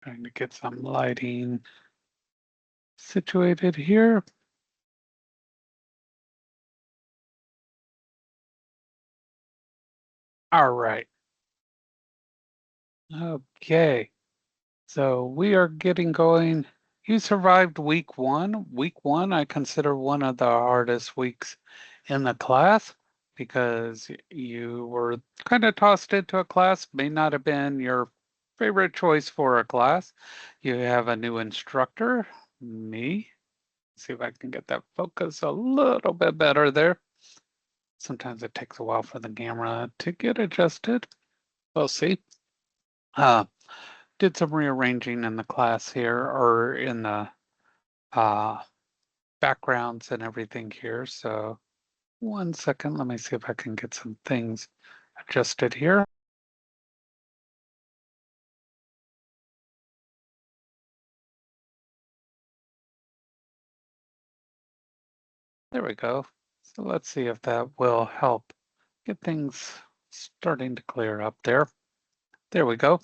Trying to get some lighting situated here. All right. Okay. So we are getting going. You survived week one. Week one, I consider one of the hardest weeks in the class because you were kind of tossed into a class, may not have been your favorite choice for a class. You have a new instructor, me. See if I can get that focus a little bit better there. Sometimes it takes a while for the camera to get adjusted. We'll see. Uh, did some rearranging in the class here or in the uh, backgrounds and everything here. So 1 second, let me see if I can get some things adjusted here. There we go. So let's see if that will help get things starting to clear up there. There we go.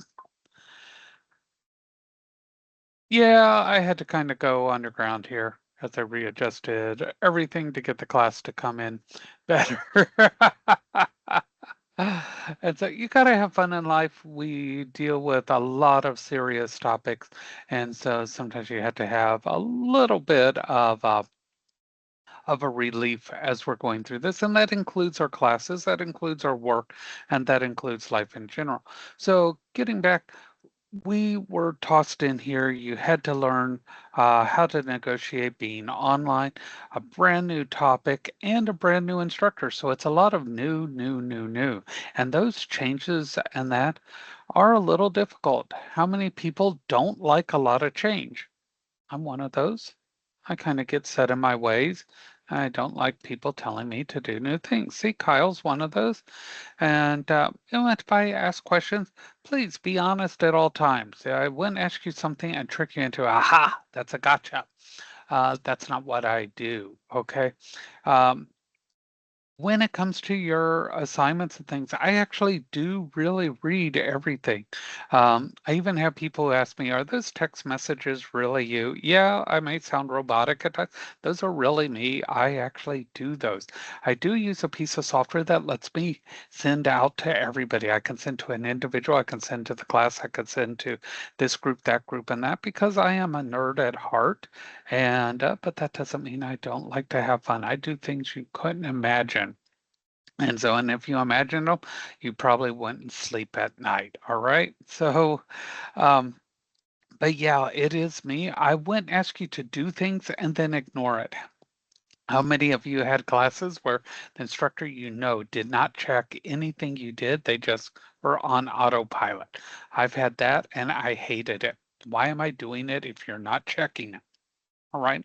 Yeah, I had to kind of go underground here as I readjusted everything to get the class to come in better. And so you got to have fun in life. We deal with a lot of serious topics. And so sometimes you have to have a little bit of a relief as we're going through this. And that includes our classes, that includes our work, and that includes life in general. So getting back, we were tossed in here. You had to learn how to negotiate being online, a brand new topic, and a brand new instructor. So it's a lot of new. And those changes and that are a little difficult. How many people don't like a lot of change? I'm one of those. I kind of get set in my ways. I don't like people telling me to do new things. See, Kyle's one of those. And if I ask questions, please be honest at all times. I wouldn't ask you something and trick you into, aha, that's a gotcha. That's not what I do. Okay. Um, when it comes to your assignments and things, I actually do really read everything. I even have people ask me, are those text messages really you? Yeah, I may sound robotic at times. Those are really me. I actually do those. I do use a piece of software that lets me send out to everybody. I can send to an individual, I can send to the class, I can send to this group, that group, and that because I am a nerd at heart. And but that doesn't mean I don't like to have fun. I do things you couldn't imagine. And so, and if you imagine them, you probably wouldn't sleep at night. All right. So, um, but yeah, it is me. I wouldn't ask you to do things and then ignore it. How many of you had classes where the instructor did not check anything you did? They just were on autopilot. I've had that and I hated it. Why am I doing it if you're not checking it? All right.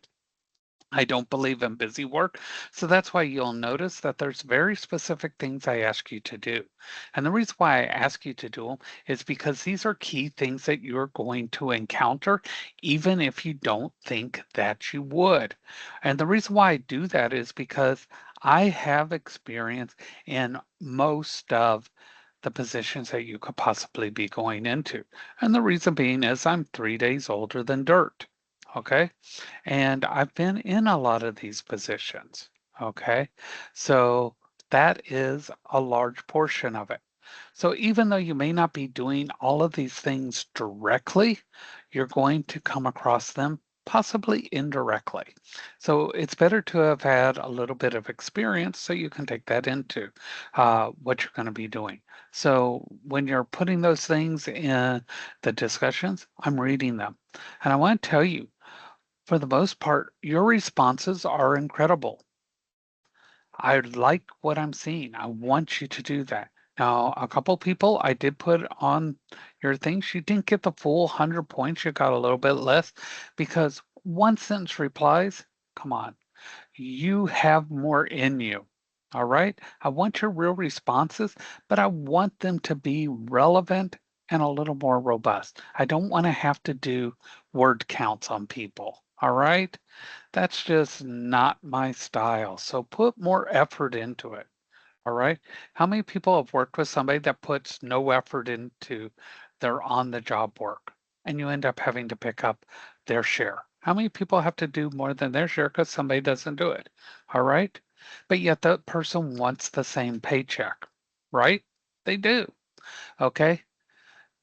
I don't believe in busy work. So that's why you'll notice that there's very specific things I ask you to do. And the reason why I ask you to do them is because these are key things that you're going to encounter, even if you don't think that you would. And the reason why I do that is because I have experience in most of the positions that you could possibly be going into. And the reason being is I'm 3 days older than dirt. Okay. And I've been in a lot of these positions. Okay. So that is a large portion of it. So even though you may not be doing all of these things directly, you're going to come across them possibly indirectly. So it's better to have had a little bit of experience so you can take that into what you're going to be doing. So when you're putting those things in the discussions, I'm reading them. And I want to tell you, for the most part, your responses are incredible. I like what I'm seeing. I want you to do that. Now, a couple people I did put on your thing. She didn't get the full 100 points. You got a little bit less because one sentence replies, come on, you have more in you. All right. I want your real responses, but I want them to be relevant and a little more robust. I don't want to have to do word counts on people. All right. That's just not my style. So put more effort into it. All right. How many people have worked with somebody that puts no effort into their on the job work? and you end up having to pick up their share. How many people have to do more than their share because somebody doesn't do it? All right. But yet the person wants the same paycheck, right? They do. Okay.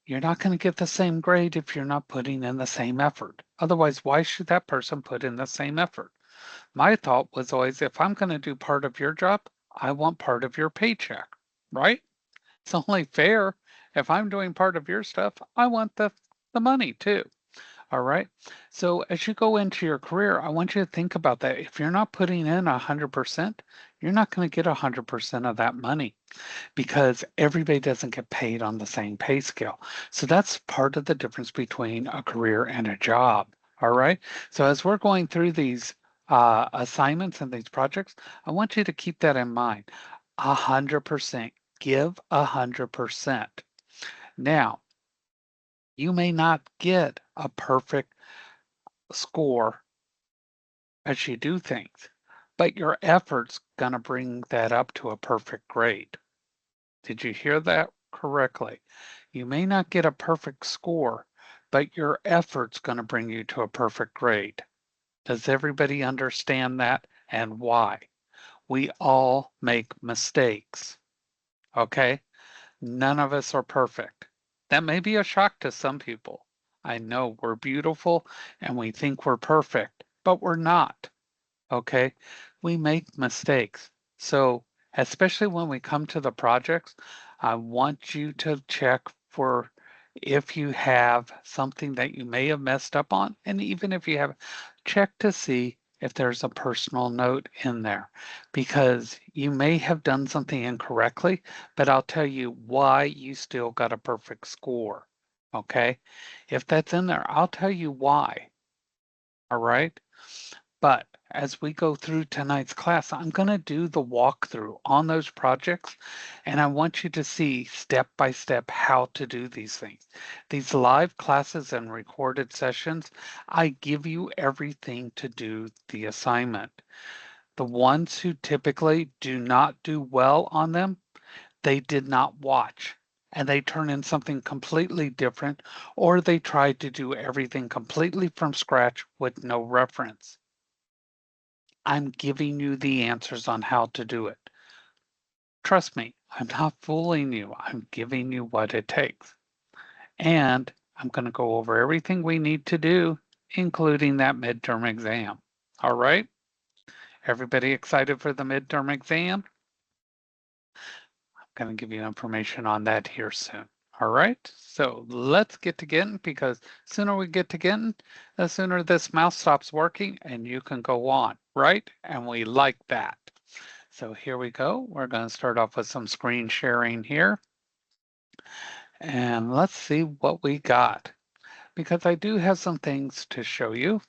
You're not going to get the same grade if you're not putting in the same effort. Otherwise, why should that person put in the same effort? My thought was always if I'm going to do part of your job, I want part of your paycheck, right? It's only fair. If I'm doing part of your stuff, I want the money too. All right. So as you go into your career, I want you to think about that. If you're not putting in 100%, you're not going to get 100% of that money because everybody doesn't get paid on the same pay scale. So that's part of the difference between a career and a job. All right. So as we're going through these assignments and these projects, I want you to keep that in mind. 100%. Give 100%. Now, you may not get a perfect score as you do things, but your effort's going to bring that up to a perfect grade. Did you hear that correctly? You may not get a perfect score, but your effort's going to bring you to a perfect grade. Does everybody understand that and why? We all make mistakes, okay? None of us are perfect. That may be a shock to some people. I know we're beautiful and we think we're perfect, but we're not. Okay, we make mistakes. So, especially when we come to the projects, I want you to check for if you have something that you may have messed up on. And even if you have, check to see if there's a personal note in there because you may have done something incorrectly, but I'll tell you why you still got a perfect score. Okay, if that's in there, I'll tell you why. All right. But as we go through tonight's class, I'm going to do the walkthrough on those projects, and I want you to see step by step how to do these things. These live classes and recorded sessions, I give you everything to do the assignment. The ones who typically do not do well on them, they did not watch. And they turn in something completely different, or they try to do everything completely from scratch with no reference. I'm giving you the answers on how to do it. Trust me, I'm not fooling you. I'm giving you what it takes. And I'm going to go over everything we need to do, including that midterm exam. All right? Everybody excited for the midterm exam? I'm going to give you information on that here soon. All right, so let's get to getting because sooner we get to getting, the sooner this mouse stops working and you can go on, right? And we like that. So here we go. We're going to start off with some screen sharing here. And let's see what we got. Because I do have some things to show you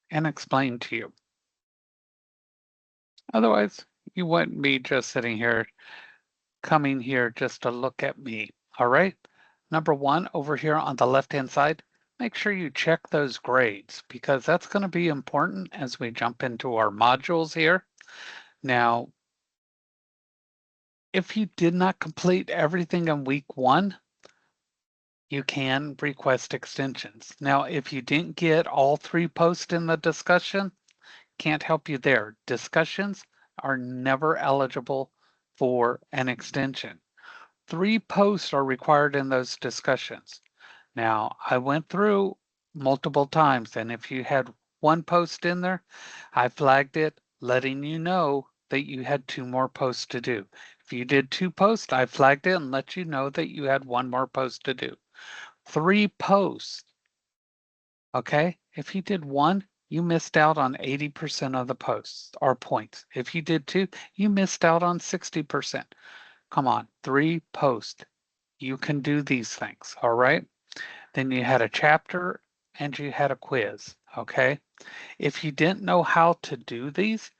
and explain to you. Otherwise, you wouldn't be just sitting here, coming here just to look at me. All right. Number one, over here on the left-hand side, make sure you check those grades because that's going to be important as we jump into our modules here. Now, if you did not complete everything in week one, you can request extensions. Now, if you didn't get all 3 posts in the discussion, can't help you there. Discussions are never eligible for an extension. 3 posts are required in those discussions. Now, I went through multiple times, and if you had 1 post in there, I flagged it, letting you know that you had 2 more posts to do. If you did 2 posts, I flagged it and let you know that you had 1 more post to do. 3 posts, okay? If you did 1, you missed out on 80% of the posts or points. If you did 2, you missed out on 60%. Come on, 3 posts. You can do these things, all right? Then you had a chapter and you had a quiz, okay? If you didn't know how to do these,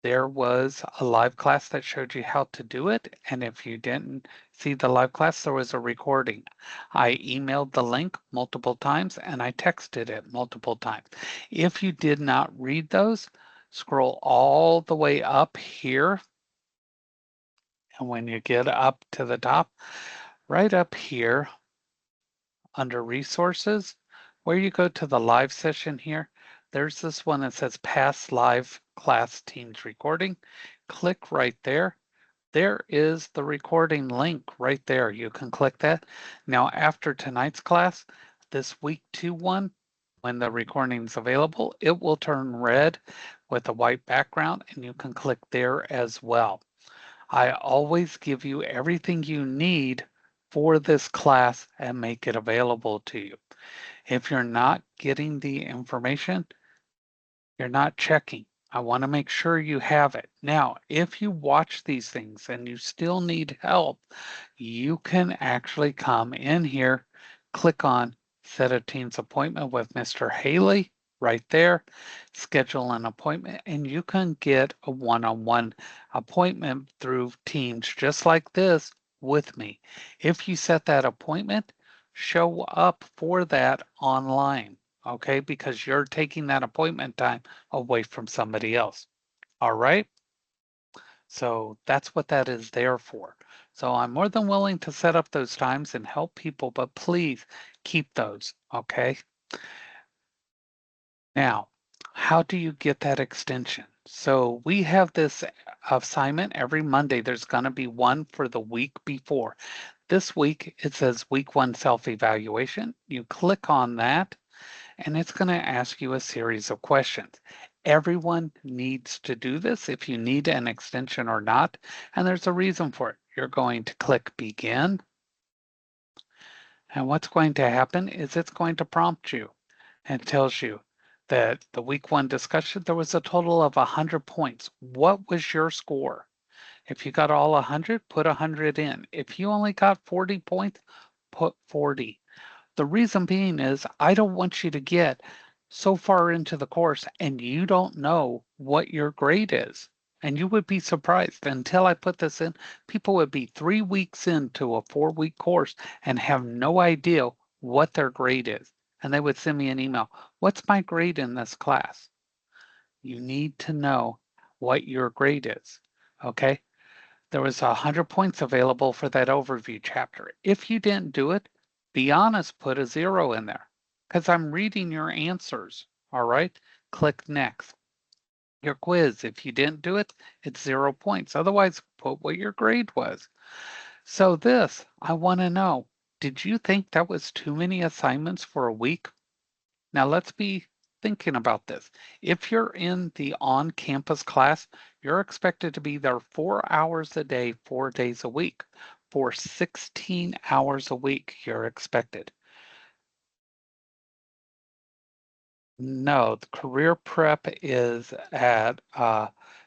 there was a live class that showed you how to do it. And if you didn't see the live class, there was a recording. I emailed the link multiple times and I texted it multiple times. If you did not read those, scroll all the way up here. And when you get up to the top, right up here, under resources, where you go to the live session here, there's this one that says past live class teams recording. Click right there. There is the recording link right there. You can click that. Now, after tonight's class, this week 2 one, when the recording's available, it will turn red with a white background, and you can click there as well. I always give you everything you need for this class and make it available to you. If you're not getting the information, you're not checking. I want to make sure you have it. Now, if you watch these things and you still need help, you can actually come in here, click on set a Teams appointment with Mr. Haley right there, schedule an appointment, and you can get a one-on-one appointment through Teams just like this with me. If you set that appointment, show up for that online, okay? Because you're taking that appointment time away from somebody else. All right? So that's what that is there for. So I'm more than willing to set up those times and help people, but please keep those, okay? Now, how do you get that extension? So we have this assignment every Monday. There's going to be one for the week before. This week, it says week 1 self-evaluation. You click on that, and it's going to ask you a series of questions. Everyone needs to do this if you need an extension or not, and there's a reason for it. You're going to click begin, and what's going to happen is it's going to prompt you and tells you that the week 1 discussion, there was a total of 100 points. What was your score? If you got all 100, put 100 in. If you only got 40 points, put 40. The reason being is I don't want you to get so far into the course and you don't know what your grade is. And you would be surprised until I put this in, people would be 3 weeks into a 4-week course and have no idea what their grade is. And they would send me an email. What's my grade in this class? You need to know what your grade is. Okay. There was 100 points available for that overview chapter. If you didn't do it, be honest, put a 0 in there because I'm reading your answers. All right, click next. Your quiz, if you didn't do it, it's 0 points. Otherwise, put what your grade was. So this, I want to know, did you think that was too many assignments for a week? Now let's be thinking about this. If you're in the on-campus class, you're expected to be there 4 hours a day, 4 days a week. For 16 hours a week, you're expected. No, the career prep is at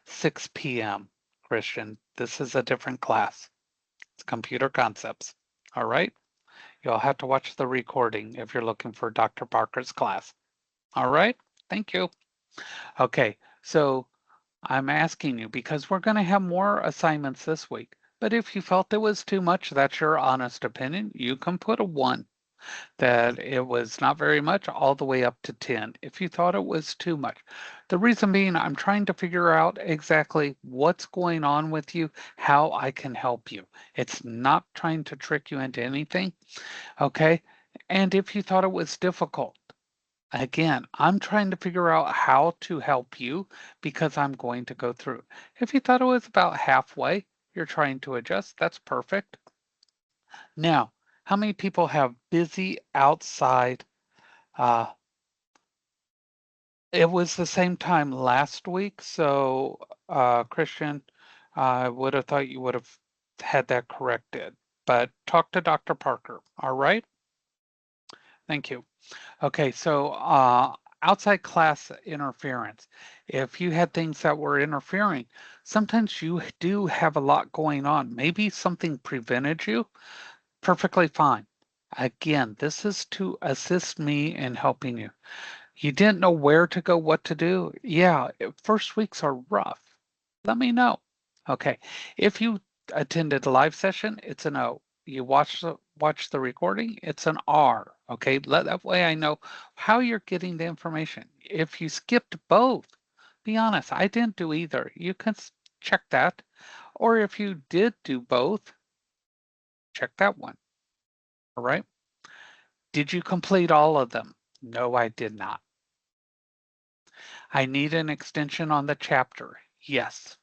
6 p.m., Christian. This is a different class. It's computer concepts. All right? You'll have to watch the recording if you're looking for Dr. Parker's class. All right? Thank you. Okay, so I'm asking you because we're going to have more assignments this week. But if you felt it was too much, that's your honest opinion. You can put a 1, that it was not very much, all the way up to 10 if you thought it was too much. The reason being, I'm trying to figure out exactly what's going on with you, how I can help you. It's not trying to trick you into anything, okay? And if you thought it was difficult, again, I'm trying to figure out how to help you because I'm going to go through. If you thought it was about halfway, you're trying to adjust, that's perfect. Now, how many people have busy outside? Uh, it was the same time last week, so Christian, I would have thought you would have had that corrected. But talk to Dr. Parker, all right? Thank you. Okay, so outside class interference. If you had things that were interfering, sometimes you do have a lot going on. Maybe something prevented you. Perfectly fine. Again, this is to assist me in helping you. You didn't know where to go, what to do. Yeah, first weeks are rough. Let me know. Okay, if you attended a live session, it's an O. You watch the recording, it's an R. Okay, that way I know how you're getting the information. If you skipped both, be honest, I didn't do either. You can check that. Or if you did do both, check that one. All right. Did you complete all of them? No, I did not. I need an extension on the chapter. Yes.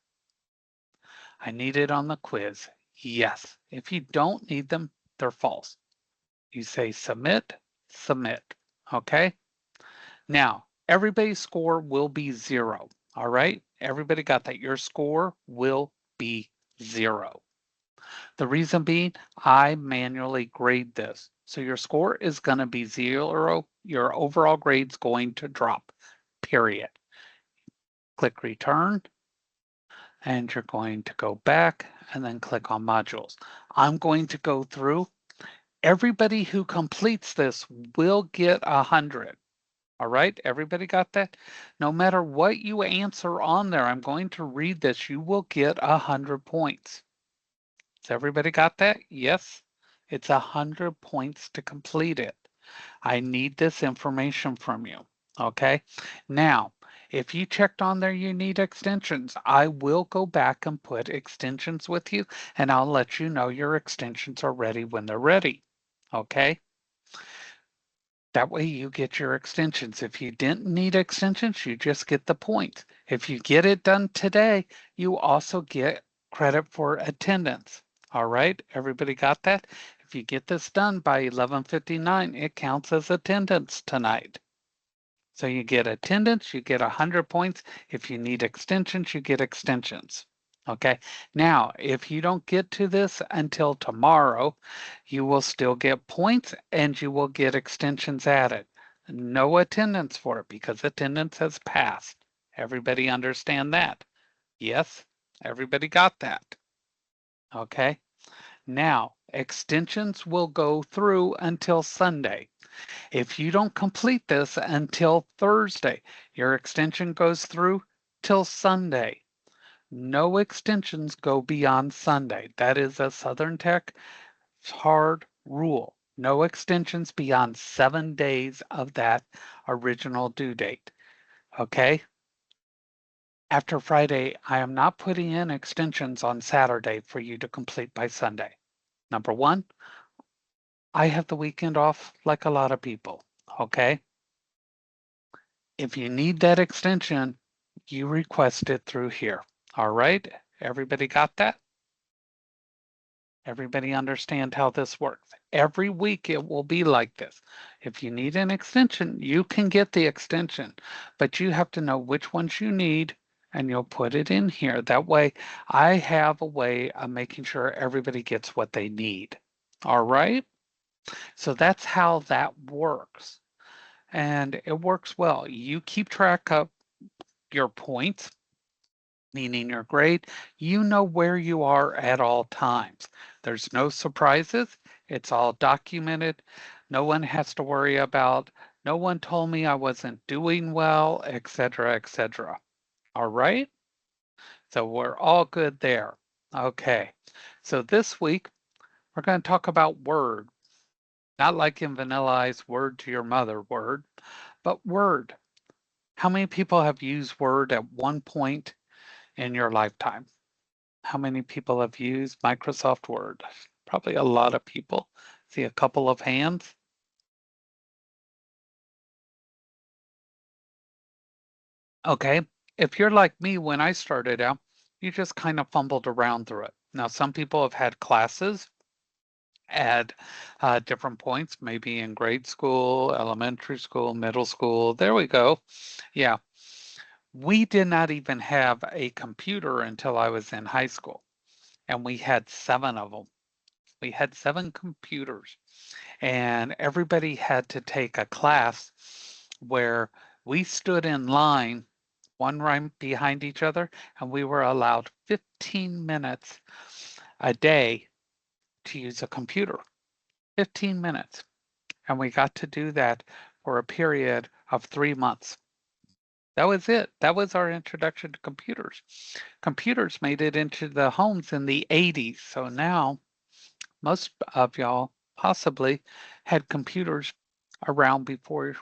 I need it on the quiz. Yes. If you don't need them, they're false. You say submit, submit. Okay? Now, everybody's score will be 0. All right? Everybody got that? Your score will be 0. The reason being, I manually grade this. So your score is going to be 0. Your overall grade's going to drop, period. Click return, and you're going to go back and then click on modules. I'm going to go through. Everybody who completes this will get 100. All right, everybody got that? No matter what you answer on there, I'm going to read this. You will get 100 points. Has everybody got that? Yes? It's 100 points to complete it. I need this information from you. Okay? Now, if you checked on there you need extensions, I will go back and put extensions with you, and I'll let you know your extensions are ready when they're ready. Okay? That way you get your extensions. If you didn't need extensions, you just get the points. If you get it done today, you also get credit for attendance. All right, everybody got that? If you get this done by 11:59, it counts as attendance tonight. So you get attendance, you get 100 points. If you need extensions, you get extensions. Okay, now if you don't get to this until tomorrow, you will still get points and you will get extensions added. No attendance for it because attendance has passed. Everybody understand that? Yes, everybody got that. Okay, now extensions will go through until Sunday. If you don't complete this until Thursday, your extension goes through till Sunday. No extensions go beyond Sunday. That is a Southern Tech hard rule. No extensions beyond 7 days of that original due date. Okay? After Friday, I am not putting in extensions on Saturday for you to complete by Sunday. Number one, I have the weekend off like a lot of people. Okay? If you need that extension, you request it through here. All right? Everybody got that? Everybody understand how this works. Every week it will be like this. If you need an extension, you can get the extension, but you have to know which ones you need and you'll put it in here. That way I have a way of making sure everybody gets what they need. All right? So that's how that works. And it works well. You keep track of your points, meaning your grade. You know where you are at all times. There's no surprises. It's all documented. No one has to worry about, no one told me I wasn't doing well, etc., etc. All right? So we're all good there. Okay. So this week, we're going to talk about Word. Not like in Vanilla Ice, word to your mother, Word, but Word. How many people have used Word at one point in your lifetime? How many people have used Microsoft Word? Probably a lot of people. See a couple of hands. Okay. If you're like me when I started out, you just kind of fumbled around through it. Now, some people have had classes at different points, maybe in grade school, elementary school, middle school. There we go. Yeah. We did not even have a computer until I was in high school, and we had 7 of them. We had 7 computers. And everybody had to take a class where we stood in line, one right behind each other, and we were allowed 15 minutes a day to use a computer. 15 minutes. And we got to do that for a period of 3 months. That was it. That was our introduction to computers. Computers made it into the homes in the 80s. So now most of y'all possibly had computers around before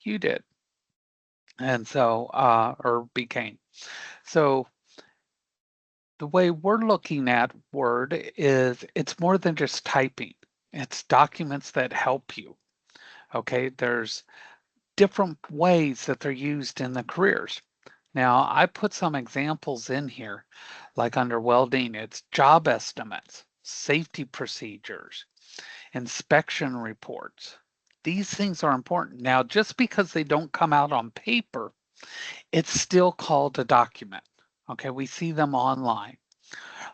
you did. And so, or became. So the way we're looking at Word is it's more than just typing. It's documents that help you. Okay, there's different ways that they're used in the careers. Now, I put some examples in here, like under welding, it's job estimates, safety procedures, inspection reports. These things are important. Now, just because they don't come out on paper, it's still called a document. Okay, we see them online.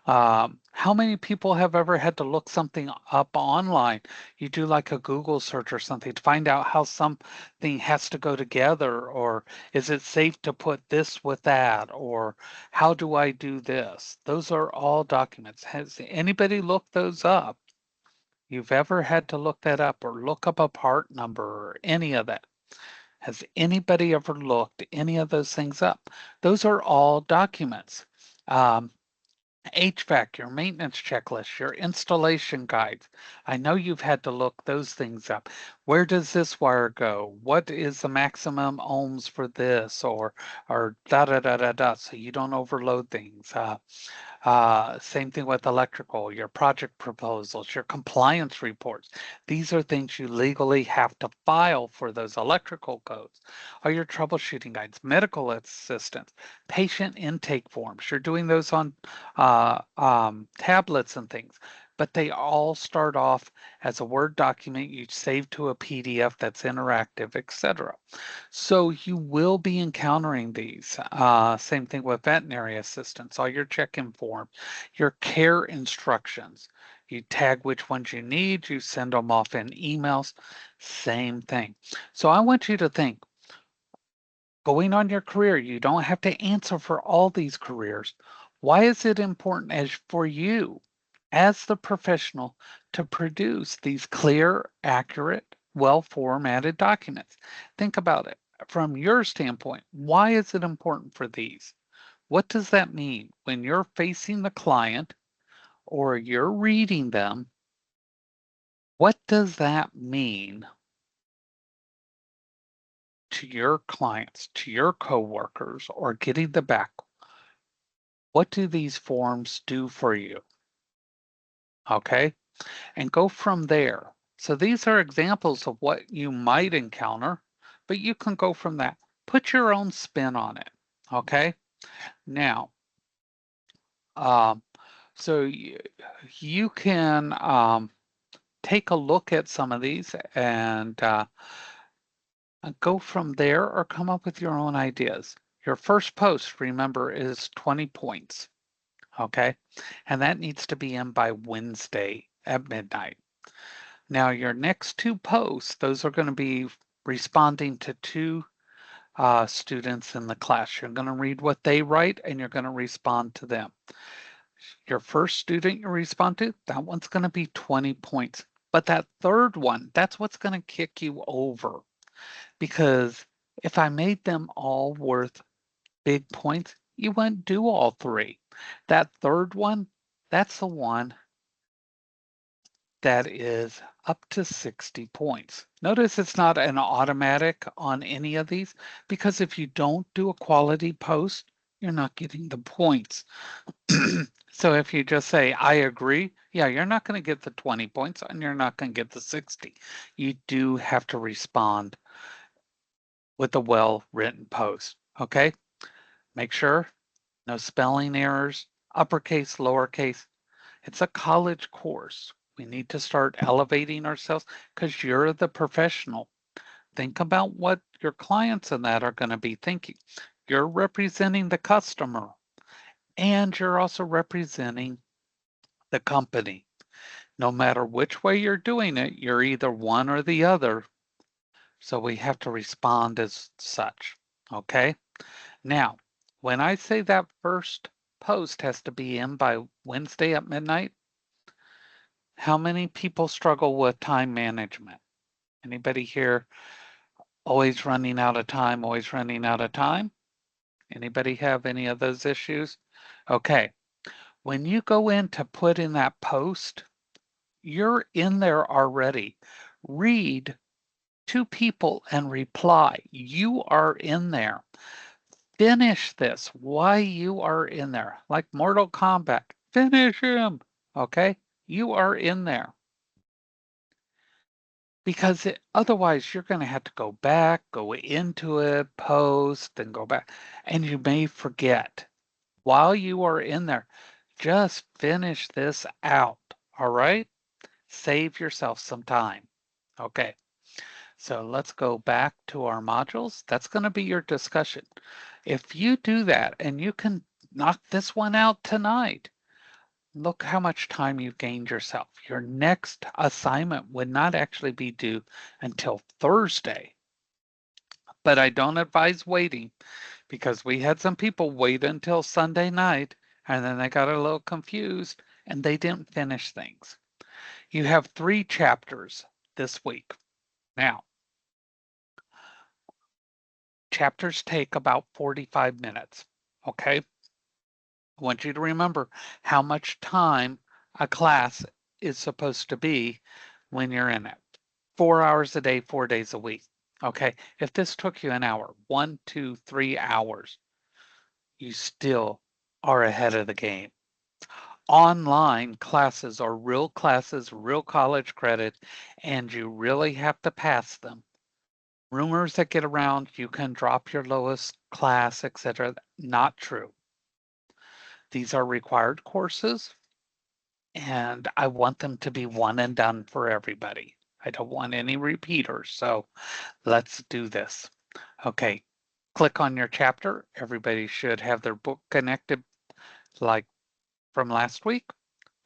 How many people have ever had to look something up online? You do like a Google search or something to find out how something has to go together, or is it safe to put this with that, or how do I do this? Those are all documents. Has anybody looked those up? You've ever had to look that up or look up a part number or any of that? Has anybody ever looked any of those things up? Those are all documents. Um, HVAC, your maintenance checklist, your installation guides. I know you've had to look those things up. Where does this wire go? What is the maximum ohms for this? Or da da da da da, so you don't overload things. Same thing with electrical, your project proposals, your compliance reports. These are things you legally have to file for those electrical codes. Are your troubleshooting guides, medical assistance, patient intake forms. You're doing those on tablets and things, but they all start off as a Word document you save to a PDF that's interactive, etc. So you will be encountering these. Same thing with veterinary assistants, all your check-in forms, your care instructions. You tag which ones you need, you send them off in emails, same thing. So I want you to think, going on your career, you don't have to answer for all these careers. Why is it important as for you as the professional to produce these clear, accurate, well-formatted documents? Think about it from your standpoint. Why is it important for these? What does that mean when you're facing the client or you're reading them? What does that mean to your clients, to your coworkers, or getting the back? What do these forms do for you? Okay, and go from there. So these are examples of what you might encounter, but you can go from that. Put your own spin on it. Okay, now, um, so you can take a look at some of these and go from there or come up with your own ideas. Your first post, remember, is 20 points. Okay, and that needs to be in by Wednesday at midnight. Now, your next two posts, those are going to be responding to two students in the class. You're going to read what they write and you're going to respond to them. Your first student you respond to, that one's going to be 20 points. But that third one, that's what's going to kick you over. Because if I made them all worth big points, you wouldn't do all three. That third one, that's the one that is up to 60 points. Notice it's not an automatic on any of these because if you don't do a quality post, you're not getting the points. So if you just say, I agree, yeah, you're not going to get the 20 points and you're not going to get the 60. You do have to respond with a well-written post, okay? Make sure no spelling errors, uppercase, lowercase. It's a college course. We need to start elevating ourselves because you're the professional. Think about what your clients and that are going to be thinking. You're representing the customer and you're also representing the company. No matter which way you're doing it, you're either one or the other. So we have to respond as such. Okay. Now, when I say that first post has to be in by Wednesday at midnight, how many people struggle with time management? Anybody here always running out of time, always running out of time? Anybody have any of those issues? Okay. When you go in to put in that post, you're in there already. Read to people and reply. You are in there. Finish this. Why you are in there. Like Mortal Kombat. Finish him. Okay? You are in there. because otherwise you're going to have to go back, go into it, post, and go back, and you may forget. While you are in there, just finish this out, all right? Save yourself some time. Okay, so let's go back to our modules. That's going to be your discussion. If you do that and you can knock this one out tonight, look how much time you've gained yourself. Your next assignment would not actually be due until Thursday, but I don't advise waiting because we had some people wait until Sunday night and then they got a little confused and they didn't finish things. You have 3 chapters this week. Now, chapters take about 45 minutes, okay? I want you to remember how much time a class is supposed to be when you're in it. 4 hours a day, 4 days a week. Okay, if this took you an hour, 1, 2, 3 hours, you still are ahead of the game. Online classes are real classes, real college credit, and you really have to pass them. Rumors that get around, you can drop your lowest class, etc. Not true. These are required courses, and I want them to be one and done for everybody. I don't want any repeaters, so let's do this. Okay, click on your chapter. Everybody should have their book connected like from last week.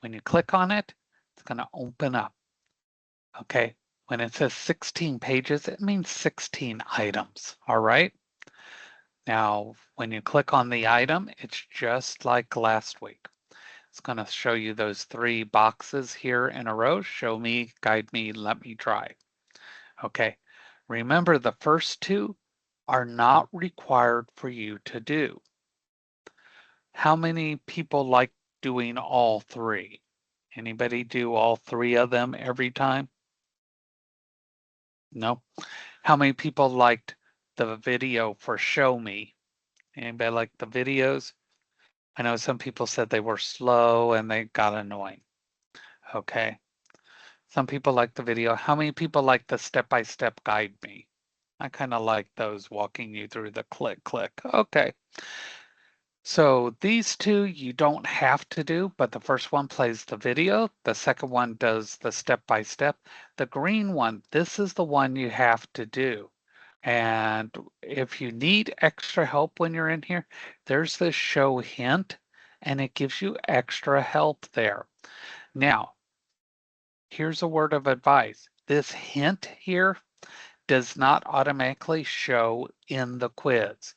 When you click on it, it's going to open up. Okay, when it says 16 pages, it means 16 items. All right. Now, when you click on the item, it's just like last week. It's going to show you those 3 boxes here in a row. Show me, guide me, let me try. Okay. Remember, the first 2 are not required for you to do. How many people like doing all 3? Anybody do all 3 of them every time? No. How many people liked the video for Show Me? Anybody like the videos? I know some people said they were slow and they got annoying. Okay. Some people like the video. How many people like the step-by-step guide me? I kind of like those walking you through the click, click. Okay. So these 2 you don't have to do, but the first one plays the video. The second one does the step-by-step. The green one, this is the one you have to do. And if you need extra help when you're in here, there's this show hint, and it gives you extra help there. Now, here's a word of advice. This hint here does not automatically show in the quiz.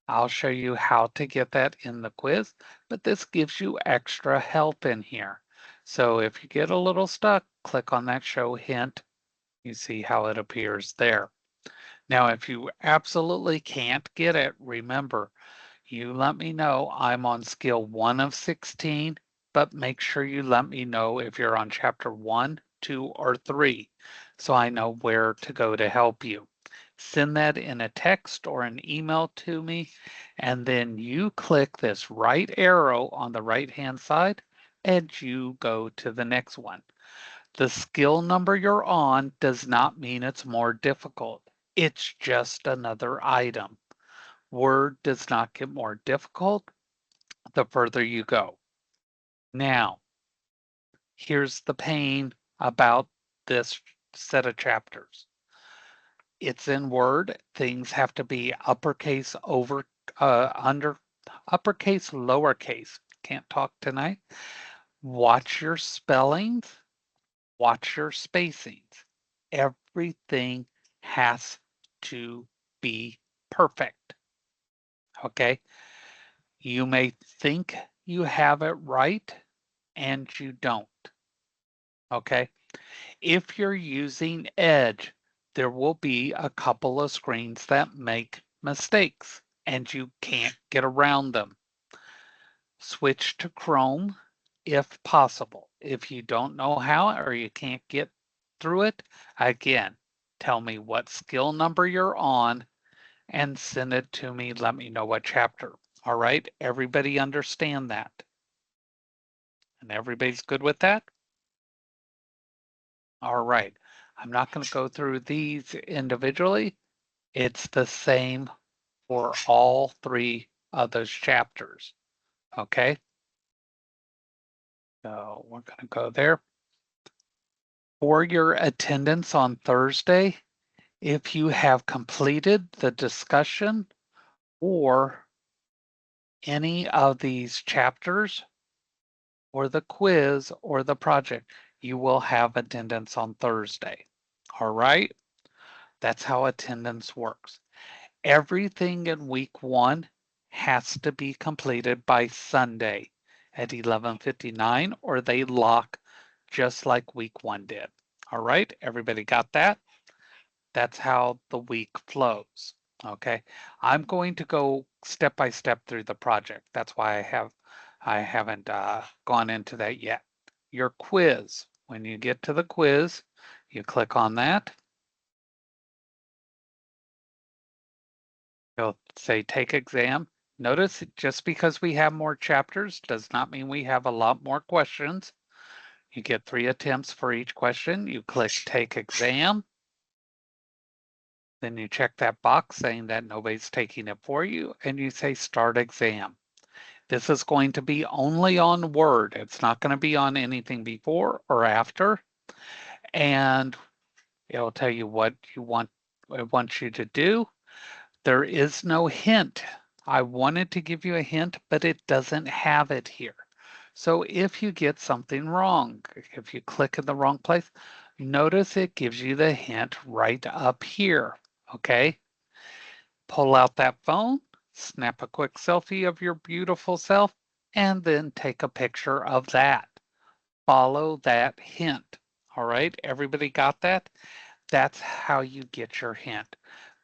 I'll show you how to get that in the quiz, but this gives you extra help in here. So if you get a little stuck, click on that show hint. You see how it appears there. Now, if you absolutely can't get it, remember, you let me know. I'm on skill 1 of 16, but make sure you let me know if you're on chapter 1, 2, or 3, so I know where to go to help you. Send that in a text or an email to me, and then you click this right arrow on the right-hand side, and you go to the next one. The skill number you're on does not mean it's more difficult. It's just another item. Word does not get more difficult the further you go. Now, here's the pain about this set of chapters. It's in Word. Things have to be uppercase under uppercase, lowercase. Can't talk tonight. Watch your spellings. Watch your spacings. Everything has to be perfect. Okay. You may think you have it right and you don't. Okay. If you're using Edge, there will be a couple of screens that make mistakes and you can't get around them. Switch to Chrome if possible. If you don't know how or you can't get through it, again, tell me what skill number you're on and send it to me. Let me know what chapter. All right, everybody understand that? And everybody's good with that? All right. I'm not going to go through these individually. It's the same for all three of those chapters. Okay, so we're going to go there. For your attendance on Thursday, if you have completed the discussion or any of these chapters or the quiz or the project, you will have attendance on Thursday. All right, that's how attendance works. Everything in week 1 has to be completed by Sunday at 11:59 or they lock just like week 1 did. All right, everybody got that? That's how the week flows. Okay, I'm going to go step by step through the project. That's why I haven't gone into that yet. Your quiz. When you get to the quiz, you click on that. You'll say take exam. Notice just because we have more chapters does not mean we have a lot more questions. You get 3 attempts for each question. You click take exam. Then you check that box saying that nobody's taking it for you and you say start exam. This is going to be only on Word. It's not going to be on anything before or after. And it'll tell you what it wants you to do. There is no hint. I wanted to give you a hint, but it doesn't have it here. So if you get something wrong, if you click in the wrong place, notice it gives you the hint right up here. Okay? Pull out that phone, snap a quick selfie of your beautiful self, and then take a picture of that. Follow that hint. All right, everybody got that? That's how you get your hint.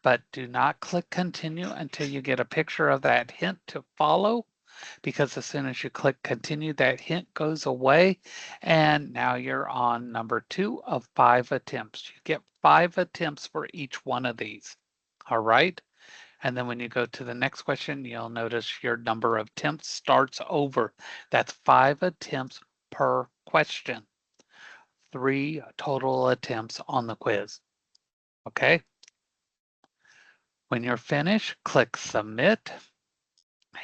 But do not click continue until you get a picture of that hint to follow, because as soon as you click continue, that hint goes away. And now you're on number 2 of 5 attempts. You get 5 attempts for each one of these. All right. And then when you go to the next question, you'll notice your number of attempts starts over. That's 5 attempts per question. 3 total attempts on the quiz. Okay? When you're finished, click submit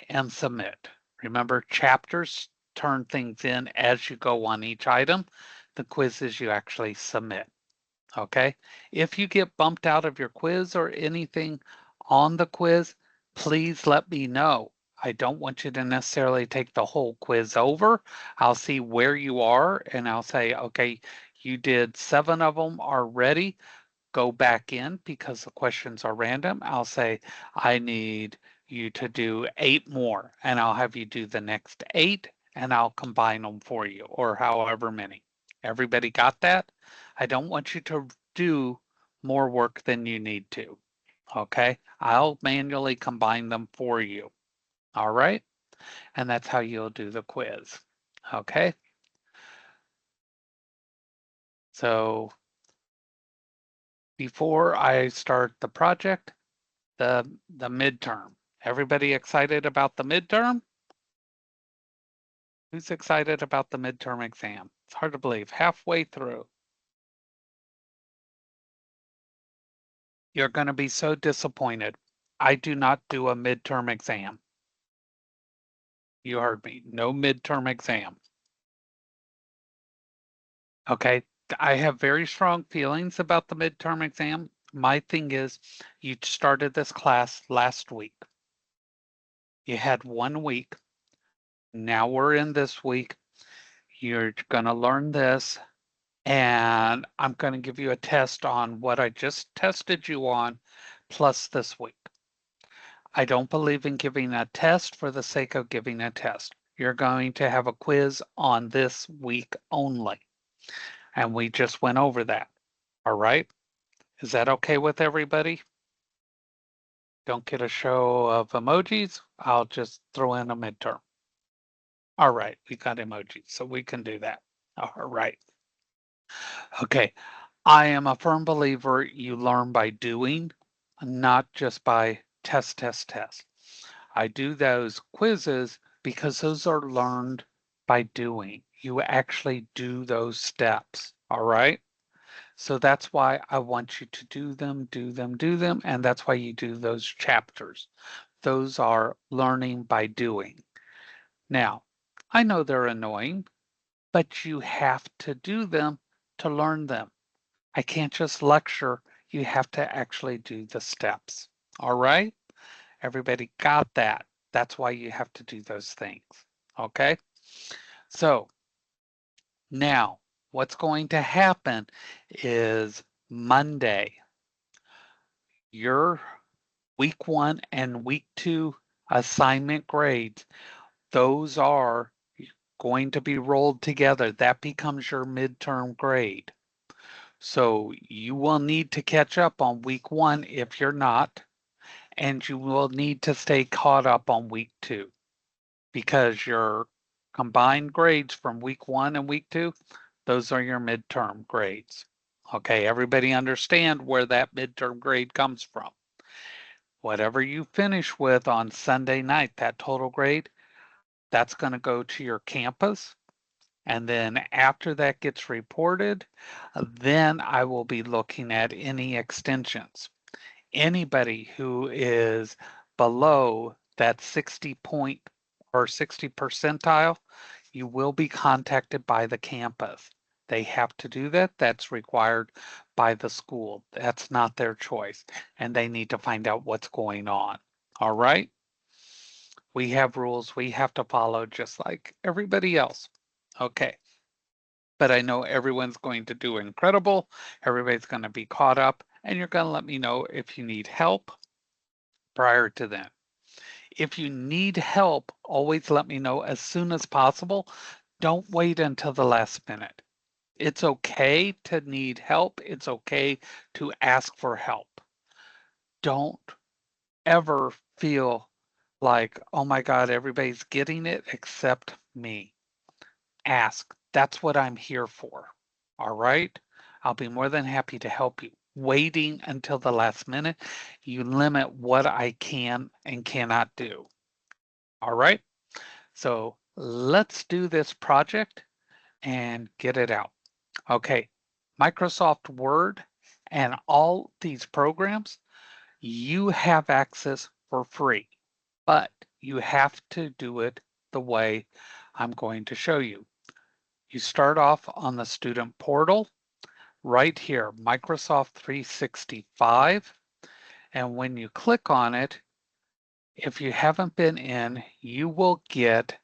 and submit. Remember, chapters turn things in as you go on each item. The quizzes you actually submit. Okay? If you get bumped out of your quiz or anything on the quiz, please let me know. I don't want you to necessarily take the whole quiz over. I'll see where you are and I'll say, okay, you did 7 of them already. Go back in because the questions are random. I'll say, I need you to do 8 more and I'll have you do the next 8 and I'll combine them for you or however many. Everybody got that? I don't want you to do more work than you need to. Okay? I'll manually combine them for you. All right? And that's how you'll do the quiz. Okay? So before I start the project, the midterm. Everybody excited about the midterm? Who's excited about the midterm exam? It's hard to believe. Halfway through. You're going to be so disappointed. I do not do a midterm exam. You heard me. No midterm exam. Okay. I have very strong feelings about the midterm exam. My thing is, you started this class last week. You had 1 week. Now we're in this week. You're going to learn this. And I'm going to give you a test on what I just tested you on, plus this week. I don't believe in giving a test for the sake of giving a test. You're going to have a quiz on this week only. And we just went over that. All right? Is that okay with everybody? Don't get a show of emojis. I'll just throw in a midterm. All right, we got emojis, so we can do that. All right. Okay. I am a firm believer you learn by doing, not just by test, test, test. I do those quizzes because those are learned by doing. You actually do those steps. All right. So that's why I want you to do them, do them, do them, and that's why you do those chapters. Those are learning by doing. Now, I know they're annoying, but you have to do them to learn them. I can't just lecture, you have to actually do the steps. All right? Everybody got that. That's why you have to do those things. Okay? So now what's going to happen is Monday, your week 1 and week 2 assignment grades, those are going to be rolled together. That becomes your midterm grade. So you will need to catch up on week 1 if you're not, and you will need to stay caught up on week 2 because your combined grades from week 1 and week 2, those are your midterm grades. Okay, everybody understand where that midterm grade comes from. Whatever you finish with on Sunday night, that total grade, that's going to go to your campus. And then after that gets reported, then I will be looking at any extensions. Anybody who is below that 60 point or 60 percentile, you will be contacted by the campus. They have to do that. That's required by the school. That's not their choice. And they need to find out what's going on. All right? We have rules we have to follow just like everybody else. Okay. But I know everyone's going to do incredible. Everybody's going to be caught up, and you're going to let me know if you need help prior to then. If you need help, always let me know as soon as possible. Don't wait until the last minute. It's okay to need help. It's okay to ask for help. Don't ever feel like, oh my God, everybody's getting it except me. Ask. That's what I'm here for. All right? I'll be more than happy to help you. Waiting until the last minute, you limit what I can and cannot do. All right? So let's do this project and get it out. Okay, Microsoft Word and all these programs, you have access for free, but you have to do it the way I'm going to show you. You start off on the student portal right here, Microsoft 365. And when you click on it, if you haven't been in, you will get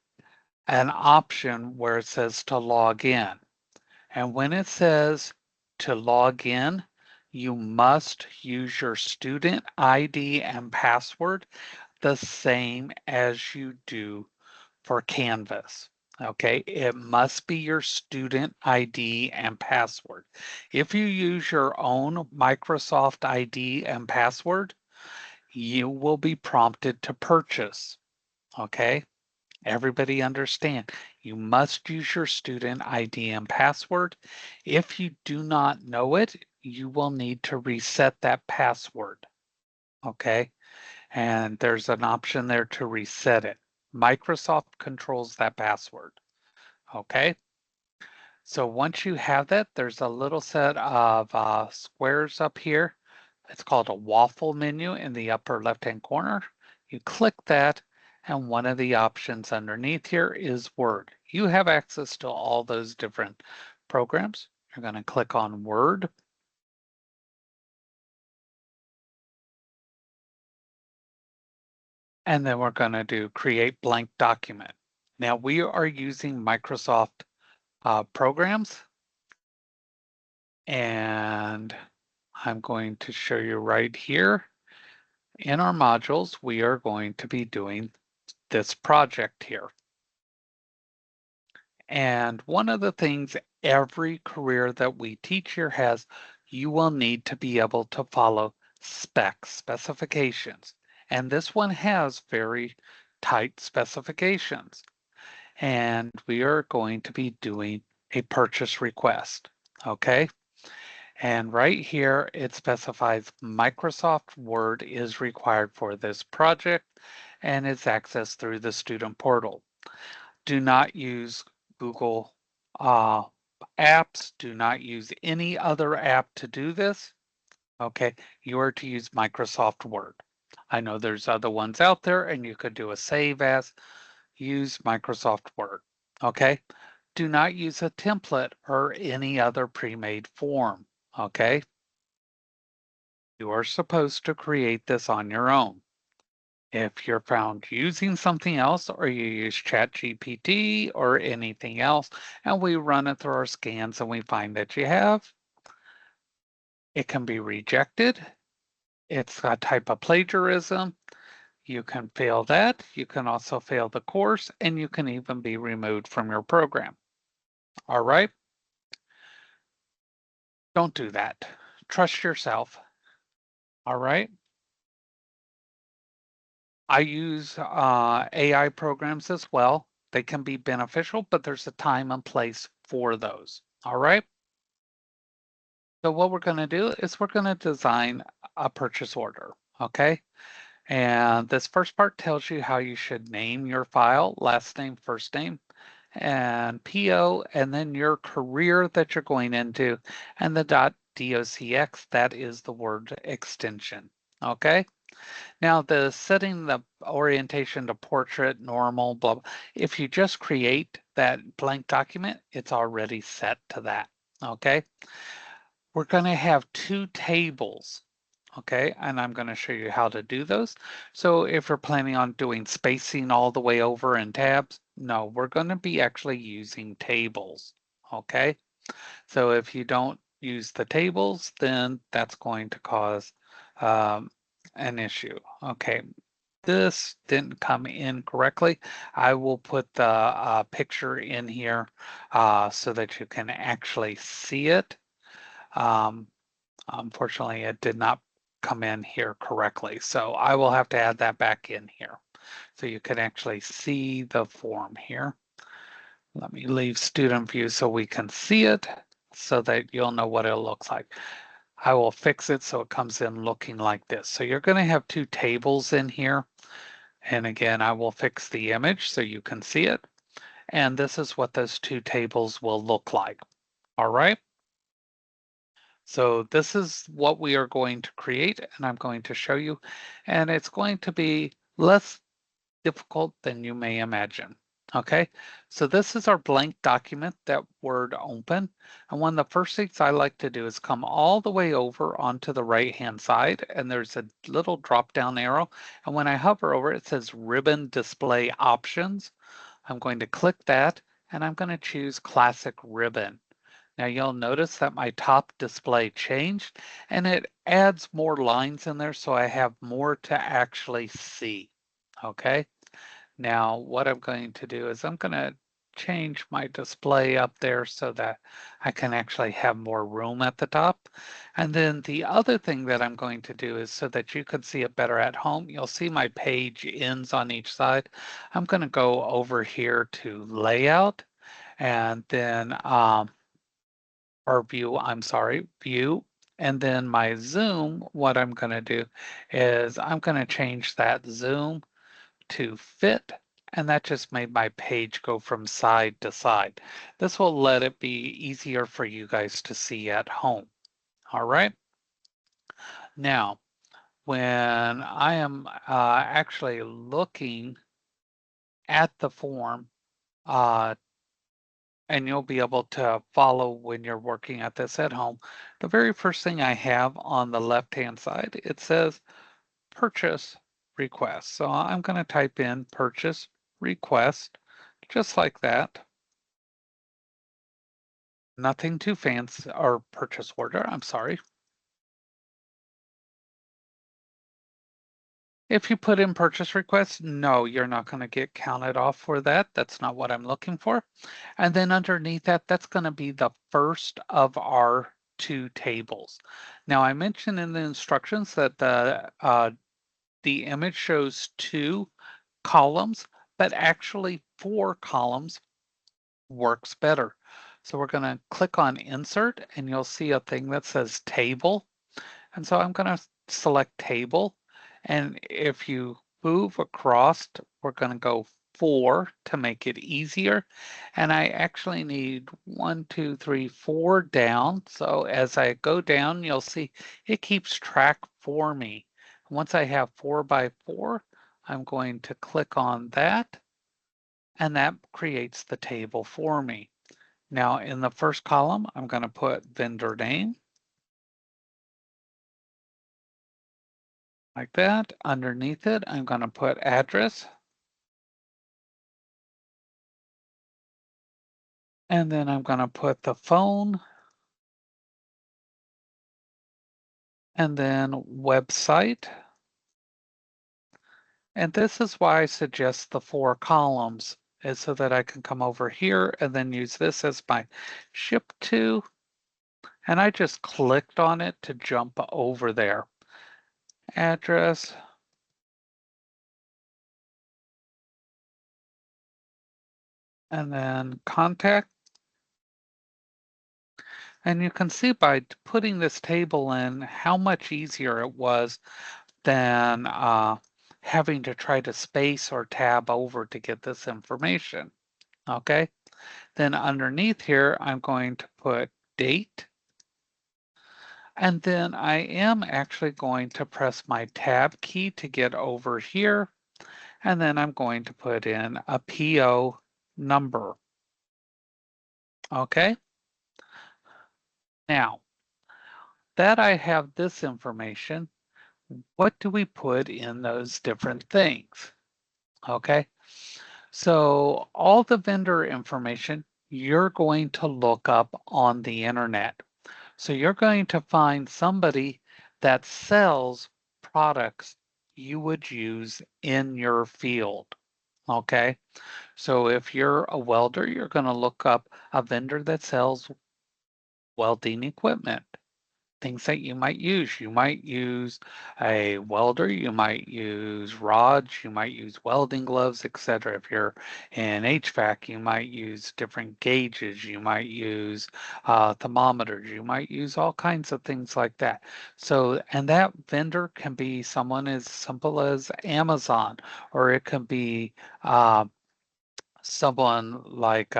an option where it says to log in. And when it says to log in, you must use your student ID and password the same as you do for Canvas. Okay, it must be your student ID and password. If you use your own Microsoft ID and password, you will be prompted to purchase. Okay, everybody understand, you must use your student ID and password. If you do not know it, you will need to reset that password. Okay, and there's an option there to reset it. Microsoft controls that password. Okay, so once you have that, there's a little set of squares up here. It's called a waffle menu in the upper left-hand corner. You click that, and one of the options underneath here is Word. You have access to all those different programs. You're going to click on Word. And then we're going to do Create Blank Document. Now we are using Microsoft programs, and I'm going to show you right here. In our modules, we are going to be doing this project here. And one of the things every career that we teach here has, you will need to be able to follow specifications. And this one has very tight specifications. And we are going to be doing a purchase request. Okay. And right here, it specifies Microsoft Word is required for this project and it's accessed through the student portal. Do not use Google apps. Do not use any other app to do this. Okay, you are to use Microsoft Word. I know there's other ones out there and you could do a save as. Use Microsoft Word. Okay, do not use a template or any other pre-made form. Okay, you are supposed to create this on your own. If you're found using something else or you use ChatGPT or anything else, and we run it through our scans and we find that you have, it can be rejected. It's a type of plagiarism. You can fail that. You can also fail the course, and you can even be removed from your program. All right? Don't do that. Trust yourself. All right? I use AI programs as well. They can be beneficial, but there's a time and place for those. All right? So what we're going to do is we're going to design a purchase order. Okay? And this first part tells you how you should name your file, last name, first name, and PO, and then your career that you're going into, and the .docx, that is the word extension. Okay? Now the setting the orientation to portrait, normal, blah, blah. If you just create that blank document, it's already set to that. Okay? We're going to have two tables. Okay, and I'm going to show you how to do those. So if you're planning on doing spacing all the way over in tabs, no, we're going to be actually using tables. Okay, so if you don't use the tables, then that's going to cause um, an issue. Okay, this didn't come in correctly. I will put the picture in here so that you can actually see it. Um, Unfortunately, it did not come in here correctly, so I will have to add that back in here so you can actually see the form here. Let me leave student view so we can see it so that you'll know what it looks like. I will fix it so it comes in looking like this. So you're going to have two tables in here. And again, I will fix the image so you can see it. And this is what those two tables will look like. All right. So this is what we are going to create, and I'm going to show you, and it's going to be less difficult than you may imagine. Okay, so this is our blank document, that Word open. And one of the first things I like to do is come all the way over onto the right-hand side, and there's a little drop-down arrow. And when I hover over it, it says Ribbon Display Options. I'm going to click that, and I'm going to choose Classic Ribbon. Now you'll notice that my top display changed and it adds more lines in there so I have more to actually see. Okay, now what I'm going to do is I'm going to change my display up there so that I can actually have more room at the top. And then the other thing that I'm going to do is so that you can see it better at home, you'll see my page ends on each side. I'm going to go over here to layout and then or view, I'm sorry, view. And then my zoom, what I'm going to do is I'm going to change that zoom to fit. And that just made my page go from side to side. This will let it be easier for you guys to see at home. All right. Now, when I am actually looking at the form, uh, and you'll be able to follow when you're working at this at home. The very first thing I have on the left-hand side, it says purchase request. So I'm going to type in purchase request, just like that. Nothing too fancy, or purchase order, I'm sorry. If you put in purchase request, no, you're not going to get counted off for that. That's not what I'm looking for. And then underneath that, that's going to be the first of our two tables. Now I mentioned in the instructions that the image shows two columns, but actually four columns works better. So we're going to click on insert and you'll see a thing that says table. And so I'm going to select table. And if you move across, we're going to go 4 to make it easier. And I actually need 1, 2, 3, 4 down. So as I go down, you'll see it keeps track for me. Once I have 4 by 4, I'm going to click on that, and that creates the table for me. Now in the first column, I'm going to put vendor name like that. Underneath it, I'm going to put address. And then I'm going to put the phone and then website. And this is why I suggest the 4 columns, is so that I can come over here and then use this as my ship to. And I just clicked on it to jump over there. Address. And then contact. And you can see by putting this table in how much easier it was than having to try to space or tab over to get this information. Okay, then underneath here, I'm going to put date. And then I am actually going to press my tab key to get over here. And then I'm going to put in a PO number. Okay, now that I have this information, what do we put in those different things? Okay, so all the vendor information you're going to look up on the internet. So you're going to find somebody that sells products you would use in your field. Okay, so if you're a welder, you're going to look up a vendor that sells welding equipment, things that you might use. You might use a welder, you might use rods, you might use welding gloves, etc. If you're in HVAC, you might use different gauges, you might use thermometers, you might use all kinds of things like that. So, and that vendor can be someone as simple as Amazon, or it can be uh, someone like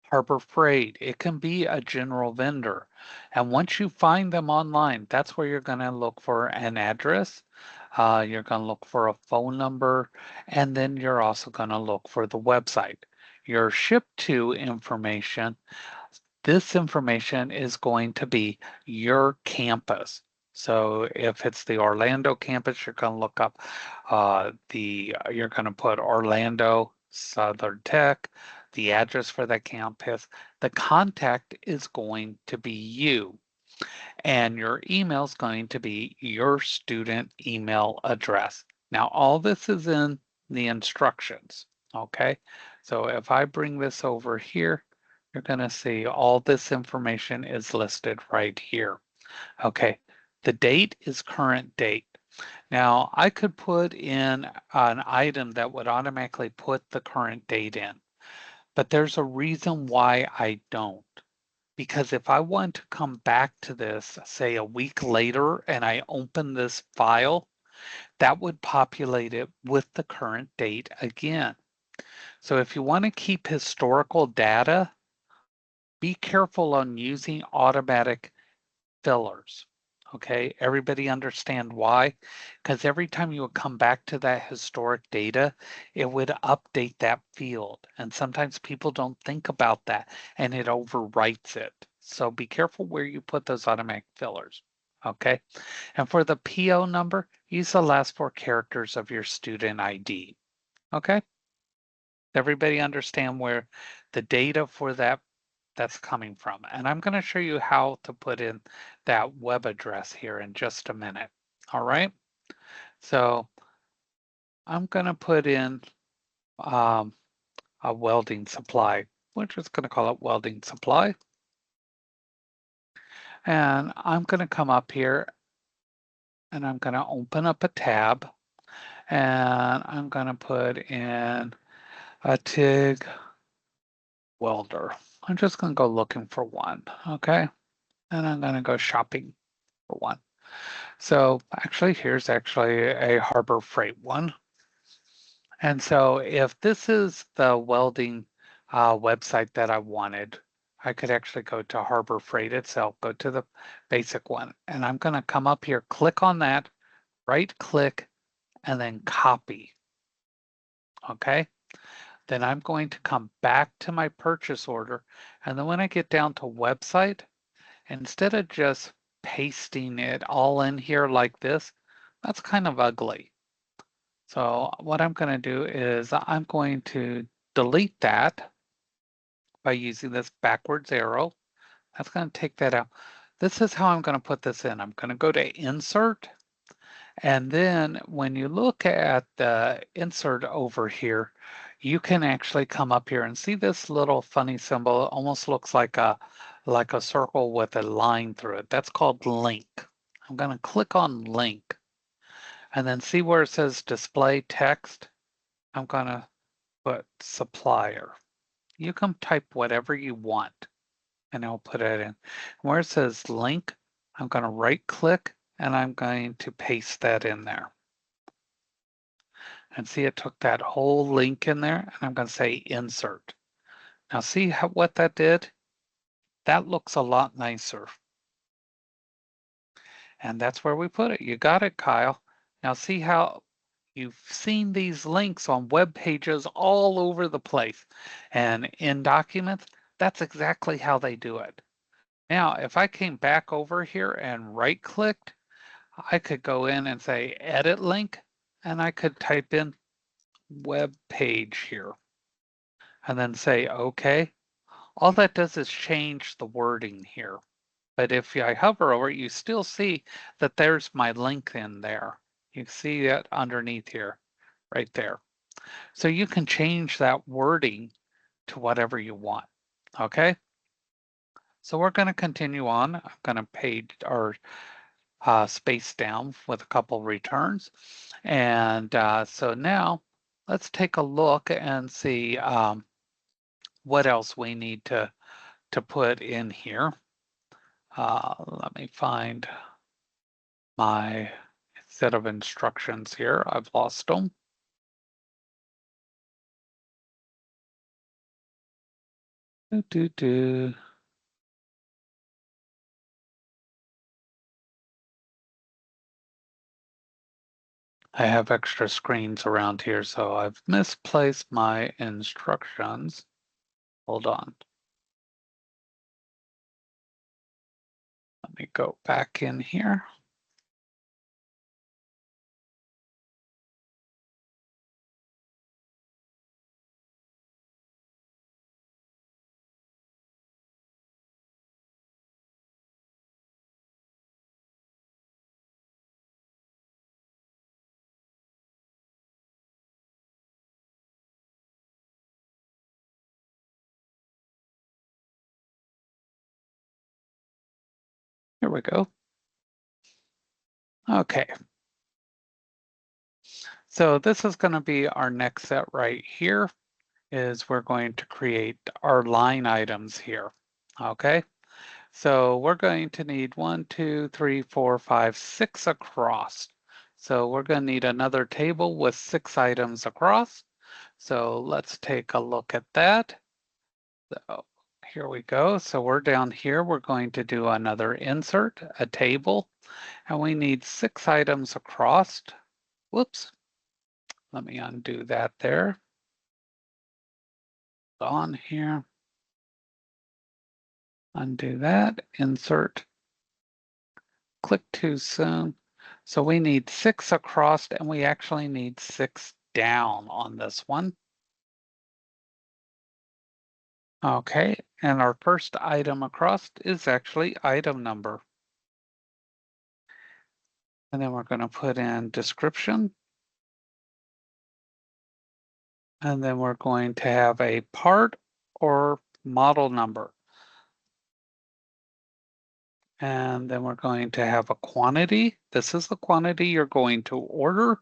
Harbor Freight. It can be a general vendor. And once you find them online, that's where you're going to look for an address. You're going to look for a phone number, and then you're also going to look for the website. Your ship to information, this information is going to be your campus. So if it's the Orlando campus, you're going to look up you're going to put Orlando Southern Tech, the address for that campus. The contact is going to be you, and your email is going to be your student email address. Now, all this is in the instructions, okay? So if I bring this over here, you're going to see all this information is listed right here. Okay, the date is current date. Now, I could put in an item that would automatically put the current date in, but there's a reason why I don't. Because if I want to come back to this, say a week later, and I open this file, that would populate it with the current date again. So if you want to keep historical data, be careful on using automatic fillers. Okay, everybody understand why? Because every time you would come back to that historic data, it would update that field. And sometimes people don't think about that and it overwrites it. So be careful where you put those automatic fillers. Okay, and for the PO number, use the last 4 characters of your student ID. Okay, everybody understand where the data for that's coming from. And I'm going to show you how to put in that web address here in just a minute. All right. So I'm going to put in um, a welding supply. We're just going to call it welding supply. And I'm going to come up here and I'm going to open up a tab and I'm going to put in a TIG welder. I'm just going to go looking for one. Okay. And I'm going to go shopping for one. So actually, here's actually a Harbor Freight one. And so if this is the welding website that I wanted, I could actually go to Harbor Freight itself, go to the basic one, and I'm going to come up here, click on that, right click, and then copy. Okay. Then I'm going to come back to my purchase order. And then when I get down to website, instead of just pasting it all in here like this, that's kind of ugly. So what I'm going to do is I'm going to delete that by using this backwards arrow. That's going to take that out. This is how I'm going to put this in. I'm going to go to insert. And then when you look at the insert over here, you can actually come up here and see this little funny symbol. It almost looks like a circle with a line through it. That's called link. I'm going to click on link and then see where it says display text. I'm going to put supplier. You can type whatever you want and I'll put it in. Where it says link, I'm going to right click and I'm going to paste that in there. And see, it took that whole link in there and I'm going to say insert. Now see what that did? That looks a lot nicer. And that's where we put it. You got it, Kyle. Now see how you've seen these links on web pages all over the place. And in documents, that's exactly how they do it. Now, if I came back over here and right clicked, I could go in and say edit link, and I could type in web page here and then say OK. All that does is change the wording here. But if I hover over it, you still see that there's my link in there. You see it underneath here, right there. So you can change that wording to whatever you want. Okay. So we're going to continue on. I'm going to page or space down with a couple returns. And so now let's take a look and see what else we need to put in here. Let me find my set of instructions here. I've lost them. Do, do, do. I have extra screens around here, so I've misplaced my instructions. Hold on. Let me go back in here. Here we go. Okay. So this is going to be our next set right here is we're going to create our line items here. Okay. So we're going to need 1, 2, 3, 4, 5, 6 across. So we're going to need another table with 6 items across. So let's take a look at that. So here we go. So we're down here. We're going to do another insert, a table, and we need 6 items across. Whoops. Let me undo that there. On here. Undo that. Insert. Click too soon. So we need 6 across and we actually need 6 down on this one. Okay, and our first item across is actually item number. And then we're going to put in description. And then we're going to have a part or model number. And then we're going to have a quantity. This is the quantity you're going to order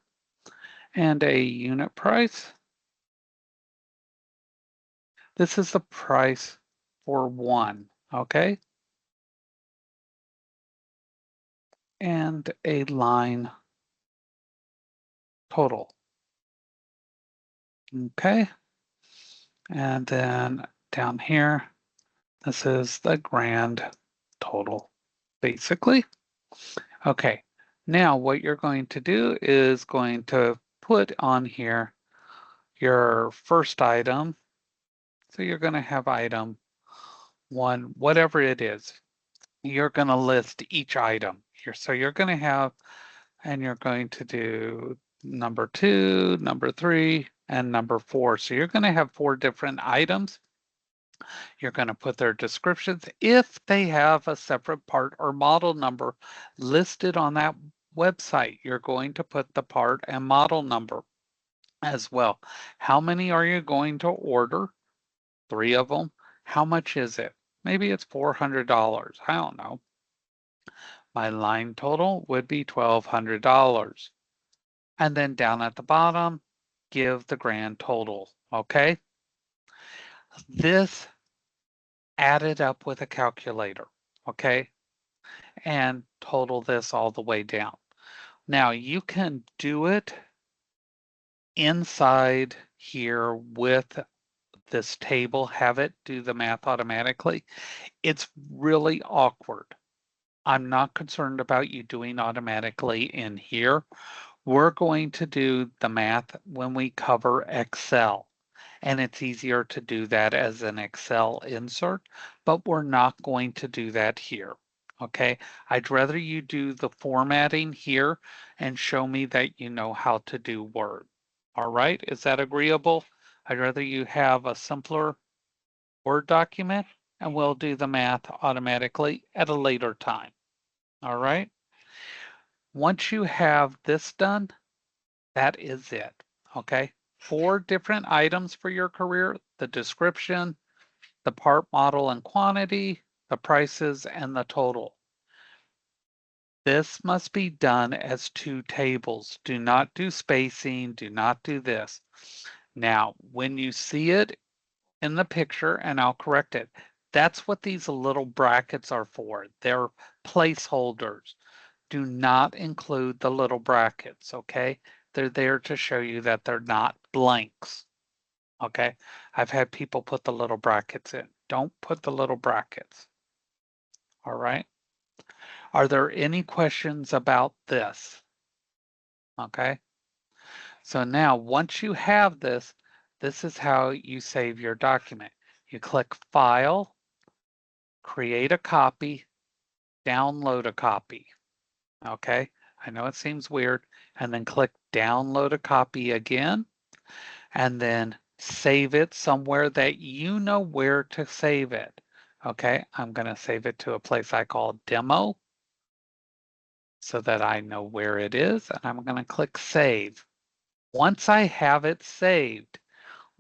and a unit price. This is the price for one, okay? And a line total. Okay. And then down here, this is the grand total, basically. Okay. Now what you're going to do is going to put on here your first item. So you're going to have item one, whatever it is. You're going to list each item here. So you're going to have, and you're going to do number 2, number 3, and number 4. So you're going to have 4 different items. You're going to put their descriptions. If they have a separate part or model number listed on that website, you're going to put the part and model number as well. How many are you going to order? 3 of them. How much is it? Maybe it's $400. I don't know. My line total would be $1,200. And then down at the bottom, give the grand total. Okay. This added up with a calculator. Okay. And total this all the way down. Now you can do it inside here with this table, have it do the math automatically. It's really awkward. I'm not concerned about you doing automatically in here. We're going to do the math when we cover Excel, and it's easier to do that as an Excel insert, but we're not going to do that here. Okay, I'd rather you do the formatting here and show me that you know how to do Word. All right, is that agreeable? I'd rather you have a simpler Word document and we'll do the math automatically at a later time. All right. Once you have this done, that is it. Okay. 4 different items for your career: the description, the part model and quantity, the prices, and the total. This must be done as 2 tables. Do not do spacing. Do not do this. Now, when you see it in the picture, and I'll correct it, that's what these little brackets are for. They're placeholders. Do not include the little brackets, okay? They're there to show you that they're not blanks, okay? I've had people put the little brackets in. Don't put the little brackets, all right? Are there any questions about this? Okay, so now once you have this, this is how you save your document. You click File, create a copy, download a copy, okay? I know it seems weird, and then click Download a copy again, and then save it somewhere that you know where to save it. Okay, I'm going to save it to a place I call Demo so that I know where it is, and I'm going to click Save. Once I have it saved,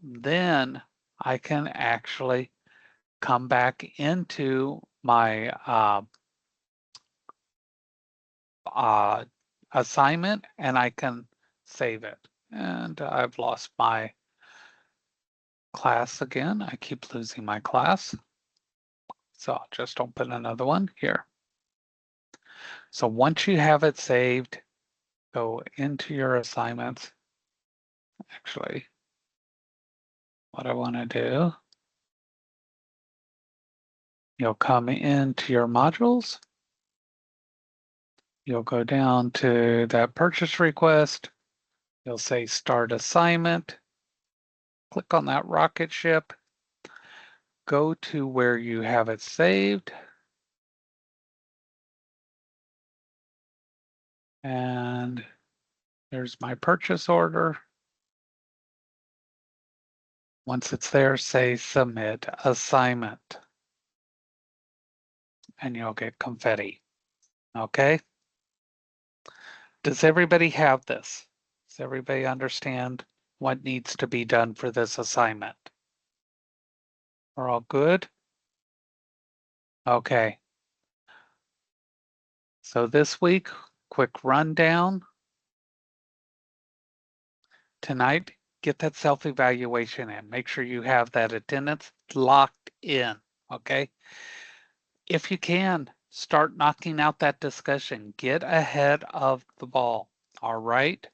then I can actually come back into my assignment and I can save it. And I've lost my class again. I keep losing my class. So I'll just open another one here. So once you have it saved, go into your assignments. Actually, what I want to do, you'll come into your modules. You'll go down to that purchase request. You'll say Start Assignment. Click on that rocket ship. Go to where you have it saved. And there's my purchase order. Once it's there, say Submit Assignment. And you'll get confetti. Okay? Does everybody have this? Does everybody understand what needs to be done for this assignment? We're all good? Okay. So this week, quick rundown. Tonight, get that self-evaluation in. Make sure you have that attendance locked in, okay? If you can, start knocking out that discussion. Get ahead of the ball, all right?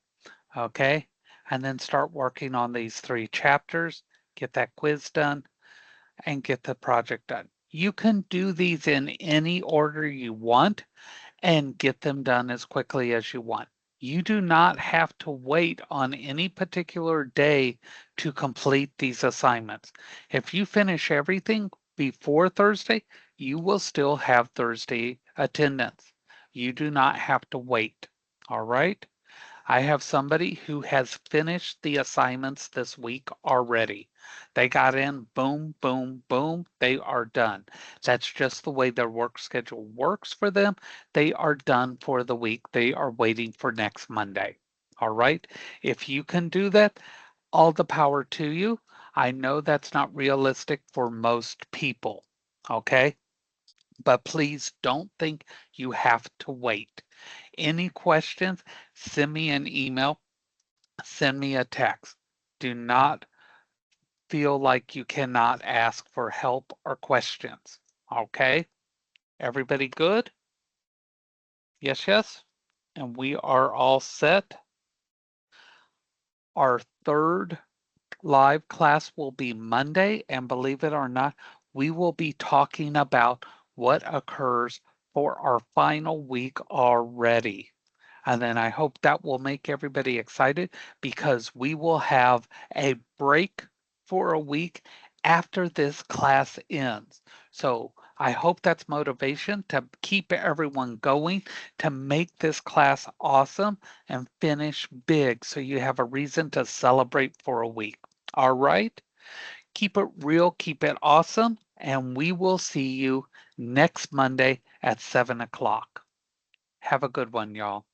Okay? and then start working on these 3 chapters, get that quiz done, and get the project done. You can do these in any order you want and get them done as quickly as you want. You do not have to wait on any particular day to complete these assignments. If you finish everything before Thursday, you will still have Thursday attendance. You do not have to wait. All right? I have somebody who has finished the assignments this week already. They got in, boom, boom, boom, they are done. That's just the way their work schedule works for them. They are done for the week. They are waiting for next Monday. All right? If you can do that, all the power to you. I know that's not realistic for most people. Okay? But please don't think you have to wait. Any questions, send me an email, send me a text. Do not feel like you cannot ask for help or questions. Okay? Everybody good? Yes, yes? And we are all set. Our third live class will be Monday, and believe it or not, we will be talking about what occurs for our final week already. And then I hope that will make everybody excited because we will have a break for a week after this class ends. So I hope that's motivation to keep everyone going, to make this class awesome and finish big so you have a reason to celebrate for a week. All right? Keep it real, keep it awesome, and we will see you next Monday at 7 o'clock. Have a good one, y'all.